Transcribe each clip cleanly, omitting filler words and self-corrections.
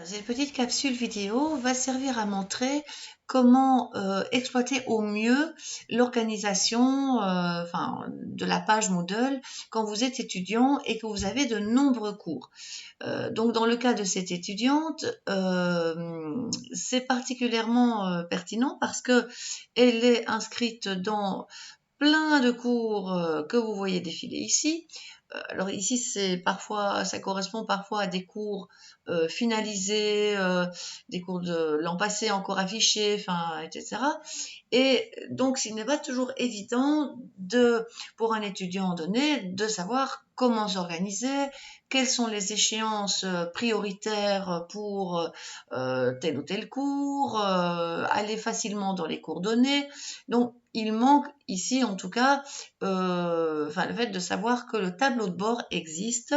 Cette petite capsule vidéo va servir à montrer comment exploiter au mieux l'organisation de la page Moodle quand vous êtes étudiant et que vous avez de nombreux cours. Donc dans le cas de cette étudiante, c'est particulièrement pertinent parce que elle est inscrite dans plein de cours que vous voyez défiler ici. Alors ici, ça correspond parfois à des cours finalisés, des cours de l'an passé encore affichés, etc. Et donc, il n'est pas toujours évident pour un étudiant donné de savoir comment s'organiser, quelles sont les échéances prioritaires pour tel ou tel cours, aller facilement dans les cours donnés. Donc, il manque ici, en tout cas, le fait de savoir que le tableau de bord existe.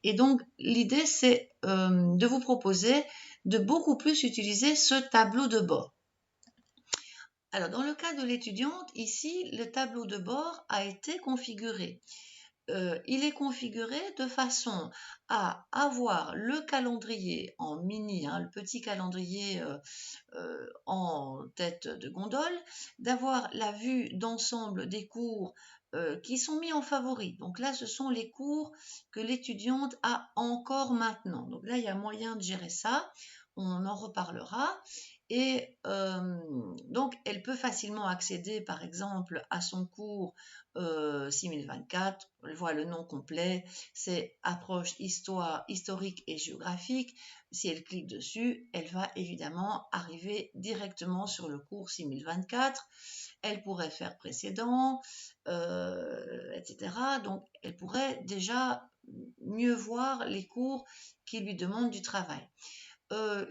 Et donc, l'idée, c'est de vous proposer de beaucoup plus utiliser ce tableau de bord. Alors, dans le cas de l'étudiante, ici, le tableau de bord a été configuré. Il est configuré de façon à avoir le calendrier en mini, le petit calendrier en tête de gondole, d'avoir la vue d'ensemble des cours qui sont mis en favori. Donc là, ce sont les cours que l'étudiante a encore maintenant. Donc là, il y a moyen de gérer ça. On en reparlera. Et donc, elle peut facilement accéder, par exemple, à son cours 6024. On voit le nom complet, c'est approche historique et géographique. Si elle clique dessus, elle va évidemment arriver directement sur le cours 6024. Elle pourrait faire précédent, etc. Donc, elle pourrait déjà mieux voir les cours qui lui demandent du travail.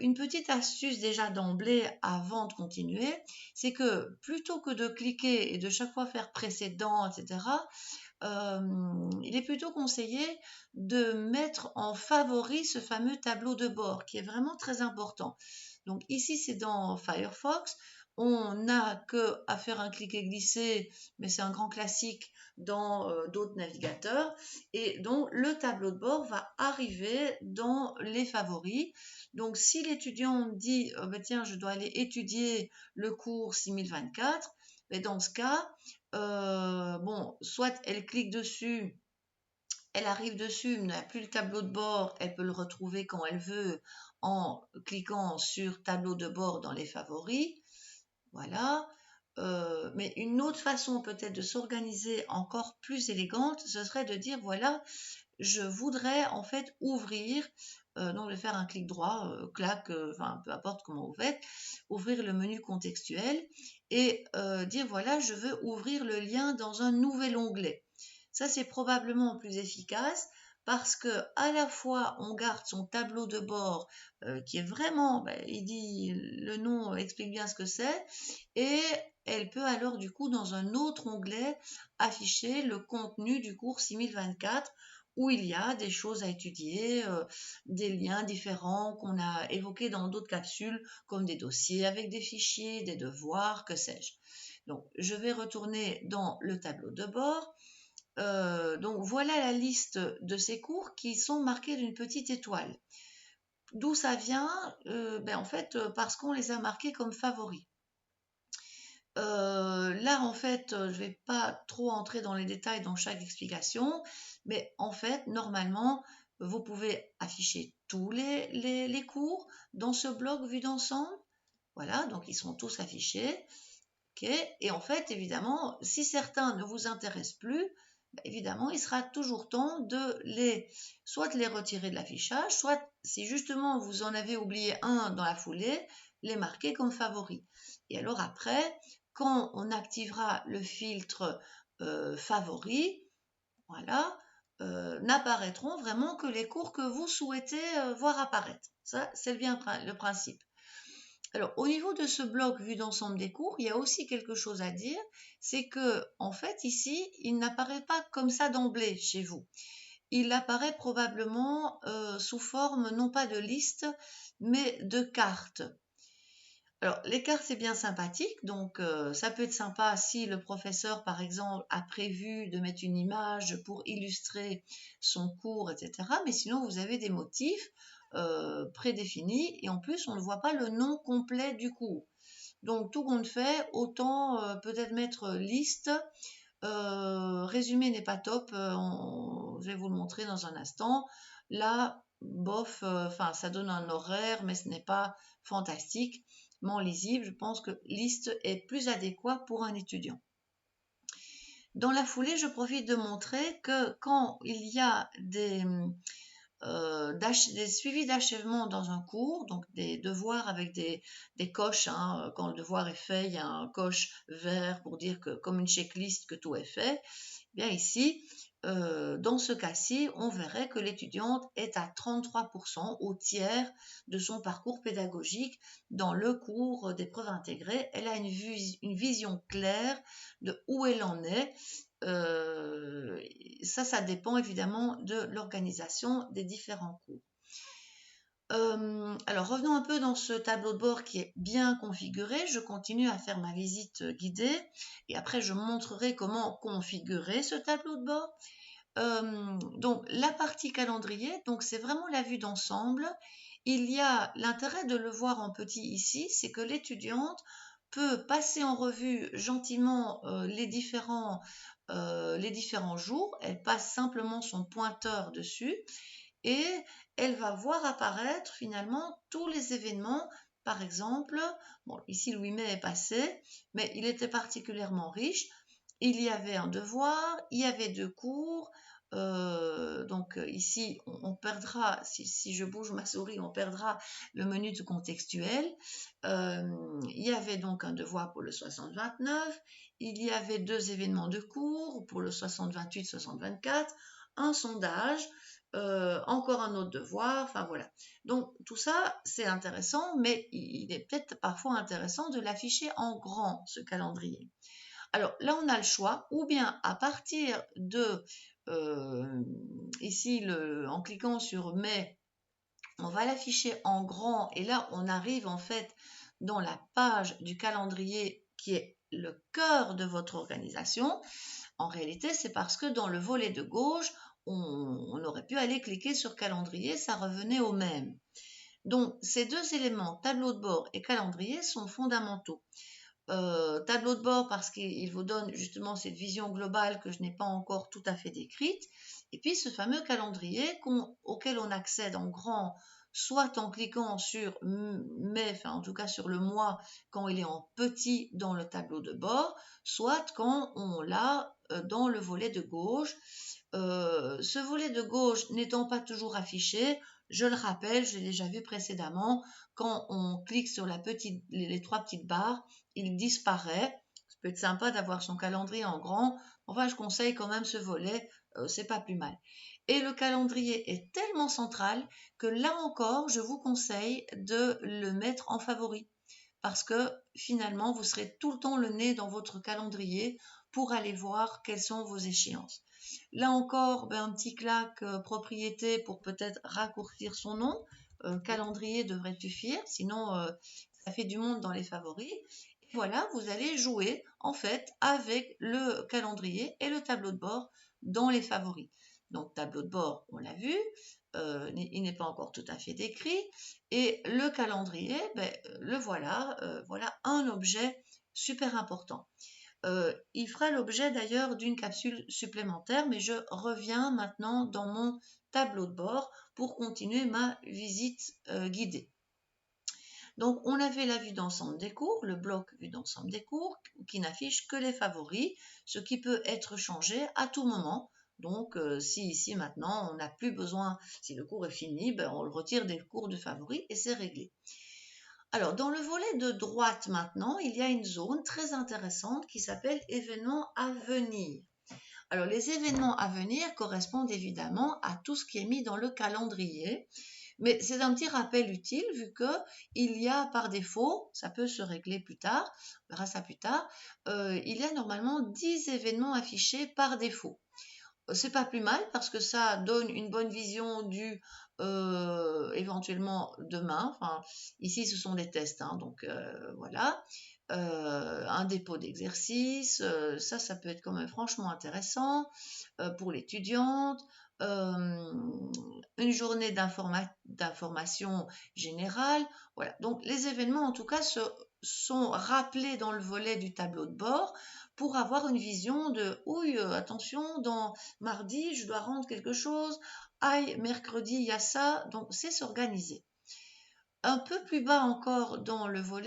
Une petite astuce déjà d'emblée avant de continuer, c'est que plutôt que de cliquer et de chaque fois faire précédent, etc., il est plutôt conseillé de mettre en favori ce fameux tableau de bord qui est vraiment très important. Donc ici, c'est dans Firefox. On n'a que à faire un cliquer-glisser, mais c'est un grand classique dans d'autres navigateurs. Et donc, le tableau de bord va arriver dans les favoris. Donc, si l'étudiant dit tiens, je dois aller étudier le cours 6024, mais dans ce cas, soit elle clique dessus, elle arrive dessus, mais n'a plus le tableau de bord, elle peut le retrouver quand elle veut en cliquant sur tableau de bord dans les favoris. Voilà. Mais une autre façon peut-être de s'organiser encore plus élégante, ce serait de dire voilà, je voudrais en fait ouvrir, donc de faire un clic droit, clac, peu importe comment vous faites, ouvrir le menu contextuel et dire voilà, je veux ouvrir le lien dans un nouvel onglet. Ça, c'est probablement plus efficace parce que à la fois on garde son tableau de bord qui est vraiment, il dit, le nom explique bien ce que c'est, et elle peut alors du coup dans un autre onglet afficher le contenu du cours 6024 où il y a des choses à étudier, des liens différents qu'on a évoqués dans d'autres capsules, comme des dossiers avec des fichiers, des devoirs, que sais-je. Donc, je vais retourner dans le tableau de bord. Donc, voilà la liste de ces cours qui sont marqués d'une petite étoile. D'où ça vient? En fait, parce qu'on les a marqués comme favoris. Là, en fait, je ne vais pas trop entrer dans les détails dans chaque explication, mais en fait, normalement, vous pouvez afficher tous les cours dans ce bloc vue d'ensemble. Voilà, donc ils sont tous affichés. Okay. Et en fait, évidemment, si certains ne vous intéressent plus, évidemment, il sera toujours temps de soit de les retirer de l'affichage, soit si justement vous en avez oublié un dans la foulée, les marquer comme favoris. Et alors après, quand on activera le filtre favoris, voilà, n'apparaîtront vraiment que les cours que vous souhaitez voir apparaître. Ça, c'est bien le principe. Alors, au niveau de ce bloc vue d'ensemble des cours, il y a aussi quelque chose à dire, c'est que, en fait, ici, il n'apparaît pas comme ça d'emblée chez vous. Il apparaît probablement sous forme non pas de liste, mais de cartes. Alors, les cartes, c'est bien sympathique, donc ça peut être sympa si le professeur, par exemple, a prévu de mettre une image pour illustrer son cours, etc. Mais sinon, vous avez des motifs prédéfinie et en plus on ne voit pas le nom complet du cours. Donc tout compte fait, autant peut-être mettre liste. Résumé n'est pas top, je vais vous le montrer dans un instant. Là, bof, enfin ça donne un horaire, mais ce n'est pas fantastiquement lisible. Je pense que liste est plus adéquat pour un étudiant. Dans la foulée, je profite de montrer que quand il y a des suivis d'achèvement dans un cours, donc des devoirs avec des coches, hein, quand le devoir est fait, il y a un coche vert pour dire que, comme une checklist, que tout est fait. Bien ici, dans ce cas-ci, on verrait que l'étudiante est à 33%, au tiers de son parcours pédagogique dans le cours d'épreuves intégrées. Elle a une vision claire de où elle en est. Ça dépend évidemment de l'organisation des différents cours. Alors revenons un peu dans ce tableau de bord qui est bien configuré. Je continue à faire ma visite guidée et après je montrerai comment configurer ce tableau de bord. Donc la partie calendrier, donc c'est vraiment la vue d'ensemble. Il y a l'intérêt de le voir en petit ici, c'est que l'étudiante peut passer en revue gentiment les différents jours. Elle passe simplement son pointeur dessus et elle va voir apparaître finalement tous les événements. Par exemple, bon, ici le 8 mai est passé, mais il était particulièrement riche. Il y avait un devoir, il y avait 2 cours. Donc ici, on perdra, si je bouge ma souris, on perdra le menu de contextuel. Il y avait donc un devoir pour le 60-29. Il y avait 2 événements de cours pour le 60-28, 60-24. Un sondage. Encore un autre devoir, enfin voilà. Donc tout ça, c'est intéressant, mais il est peut-être parfois intéressant de l'afficher en grand, ce calendrier. Alors là, on a le choix, ou bien à partir de, ici, en cliquant sur mai, on va l'afficher en grand, et là, on arrive en fait dans la page du calendrier qui est le cœur de votre organisation. En réalité, c'est parce que dans le volet de gauche, on aurait pu aller cliquer sur calendrier, ça revenait au même. Donc, ces 2 éléments, tableau de bord et calendrier, sont fondamentaux. Tableau de bord parce qu'il vous donne justement cette vision globale que je n'ai pas encore tout à fait décrite. Et puis, ce fameux calendrier auquel on accède en grand, soit en cliquant sur mai, enfin en tout cas sur le mois quand il est en petit dans le tableau de bord, soit quand on l'a dans le volet de gauche. Ce volet de gauche n'étant pas toujours affiché, je le rappelle, je l'ai déjà vu précédemment, quand on clique sur les 3 petites barres, il disparaît. Ça peut être sympa d'avoir son calendrier en grand. Enfin, je conseille quand même ce volet, c'est pas plus mal. Et le calendrier est tellement central que là encore, je vous conseille de le mettre en favori. Parce que finalement, vous serez tout le temps le nez dans votre calendrier pour aller voir quelles sont vos échéances. Là encore, un petit claque propriété pour peut-être raccourcir son nom. Calendrier devrait suffire, sinon ça fait du monde dans les favoris. Et voilà, vous allez jouer en fait avec le calendrier et le tableau de bord dans les favoris. Donc tableau de bord, on l'a vu, il n'est pas encore tout à fait décrit. Et le calendrier, le voilà, voilà un objet super important. Il fera l'objet d'ailleurs d'une capsule supplémentaire, mais je reviens maintenant dans mon tableau de bord pour continuer ma visite guidée. Donc, on avait la vue d'ensemble des cours, le bloc vue d'ensemble des cours, qui n'affiche que les favoris, ce qui peut être changé à tout moment. Donc, si ici maintenant on n'a plus besoin, si le cours est fini, on le retire des cours de favoris et c'est réglé. Alors, dans le volet de droite maintenant, il y a une zone très intéressante qui s'appelle événements à venir. Alors, les événements à venir correspondent évidemment à tout ce qui est mis dans le calendrier, mais c'est un petit rappel utile vu qu'il y a par défaut, ça peut se régler plus tard, on verra ça plus tard, il y a normalement 10 événements affichés par défaut. C'est pas plus mal parce que ça donne une bonne vision du éventuellement demain. Enfin, ici, ce sont des tests, hein, donc voilà. Un dépôt d'exercice, ça peut être quand même franchement intéressant pour l'étudiante. une journée d'information générale. Voilà. Donc les événements en tout cas sont rappelés dans le volet du tableau de bord pour avoir une vision de oui, attention, dans mardi je dois rendre quelque chose, aïe, mercredi il y a ça, donc c'est s'organiser. Un peu plus bas encore dans le volet